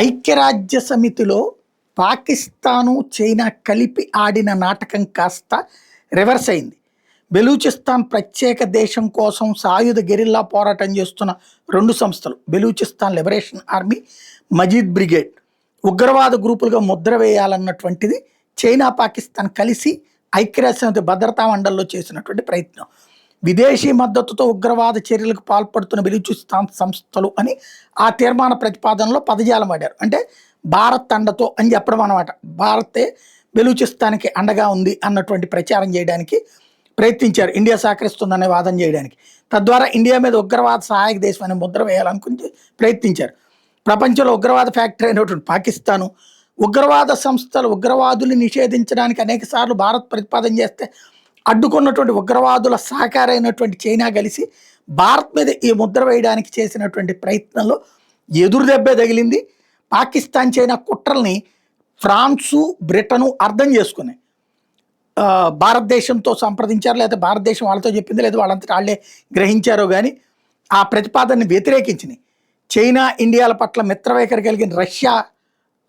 ఐక్యరాజ్య సమితిలో పాకిస్తాను, చైనా కలిపి ఆడిన నాటకం కాస్త రివర్స్ అయింది. బెలూచిస్తాన్ ప్రత్యేక దేశం కోసం సాయుధ గెరిల్లా పోరాటం చేస్తున్న రెండు సంస్థలు బెలూచిస్తాన్ లిబరేషన్ ఆర్మీ, మజీద్ బ్రిగేడ్ ఉగ్రవాద గ్రూపులుగా ముద్ర వేయాలన్నటువంటిది చైనా, పాకిస్తాన్ కలిసి ఐక్యరాజ్య సమితి భద్రతా మండలిలో చేసినటువంటి ప్రయత్నం. విదేశీ మద్దతుతో ఉగ్రవాద చర్యలకు పాల్పడుతున్న బెలూచిస్తాన్ సంస్థలు అని ఆ తీర్మాన ప్రతిపాదనలో పదజాలం వాడారు. అంటే భారత్ అండతో అని చెప్పడం అన్నమాట. భారతే బెలూచిస్తాన్కి అండగా ఉంది అన్నటువంటి ప్రచారం చేయడానికి ప్రయత్నించారు, ఇండియా సహకరిస్తుందనే వాదన చేయడానికి. తద్వారా ఇండియా మీద ఉగ్రవాద సహాయక దేశం అనే ముద్ర వేయాలనుకుని ప్రయత్నించారు. ప్రపంచంలో ఉగ్రవాద ఫ్యాక్టరీ అయినటువంటి పాకిస్తాను ఉగ్రవాద సంస్థలు, ఉగ్రవాదులు నిషేధించడానికి అనేక సార్లు భారత్ ప్రతిపాదన చేస్తే అడ్డుకున్నటువంటి ఉగ్రవాదుల సహకారైనటువంటి చైనా కలిసి భారత్ మీద ఈ ముద్ర వేయడానికి చేసినటువంటి ప్రయత్నంలో ఎదురు దెబ్బే తగిలింది. పాకిస్తాన్, చైనా కుట్రల్ని ఫ్రాన్సు, బ్రిటను అర్థం చేసుకున్నాయి. భారతదేశంతో సంప్రదించారు, లేదా భారతదేశం వాళ్ళతో చెప్పింది, లేదా వాళ్ళంతటా వాళ్ళే గ్రహించారో కానీ ఆ ప్రతిపాదనని వ్యతిరేకించినాయి. చైనా, ఇండియాల పట్ల మిత్రవైఖరి కలిగిన రష్యా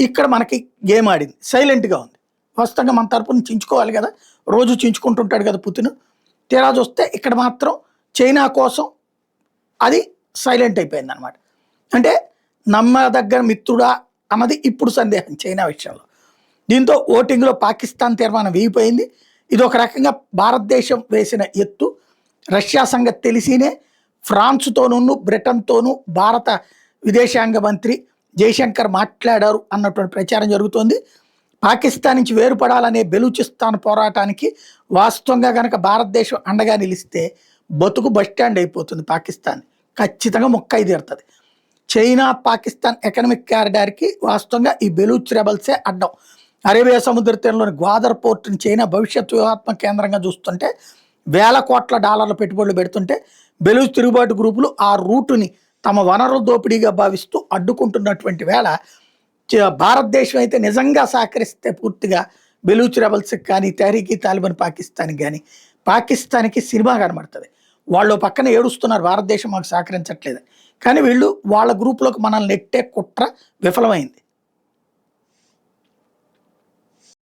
ఇక్కడ మనకి గేమ్ ఆడింది, సైలెంట్గా ఉంది. వాస్తవంగా మన తరపున చించుకోవాలి కదా, రోజు చించుకుంటుంటాడు కదా పుతిన్. తీరా చూస్తే ఇక్కడ మాత్రం చైనా కోసం అది సైలెంట్ అయిపోయింది అనమాట. అంటే నమ్మదగ్గర మిత్రుడా అన్నది ఇప్పుడు సందేహం చైనా విషయంలో. దీంతో ఓటింగ్లో పాకిస్తాన్ తీర్మానం వేయిపోయింది. ఇది ఒక రకంగా భారతదేశం వేసిన ఎత్తు. రష్యా సంగతి తెలిసినే ఫ్రాన్స్తోనూ, బ్రిటన్తోనూ భారత విదేశాంగ మంత్రి జయశంకర్ మాట్లాడారు అన్నటువంటి ప్రచారం జరుగుతోంది. పాకిస్తాన్ నుంచి వేరుపడాలనే బెలూచిస్తాన్ పోరాటానికి వాస్తవంగా కనుక భారతదేశం అండగా నిలిస్తే బతుకు బస్టాండ్ అయిపోతుంది. పాకిస్తాన్ ఖచ్చితంగా మొక్కై తీరుతుంది. చైనా, పాకిస్తాన్ ఎకనామిక్ కారిడార్కి వాస్తవంగా ఈ బెలూచ్ రెబల్సే అడ్డం. అరేబియా సముద్ర తీరంలోని గ్వాదర్ పోర్టుని చైనా భవిష్యత్ వ్యూహాత్మక కేంద్రంగా చూస్తుంటే వేల కోట్ల డాలర్ల పెట్టుబడులు పెడుతుంటే బెలూచ్ తిరుగుబాటు గ్రూపులు ఆ రూటుని తమ వనరుల దోపిడీగా భావిస్తూ అడ్డుకుంటున్నటువంటి వేళ భారతదేశం అయితే నిజంగా సహకరిస్తే పూర్తిగా బెలూచ్ రెబల్స్కి కానీ, తెహ్రీక్ తాలిబాన్ పాకిస్తాన్కి కానీ, పాకిస్తాన్కి సినిమా కనబడుతుంది. వాళ్ళు పక్కన ఏడుస్తున్నారు భారతదేశం మాకు సహకరించట్లేదు, కానీ వీళ్ళు వాళ్ళ గ్రూపులోకి మనల్ని నెట్టే కుట్ర విఫలమైంది.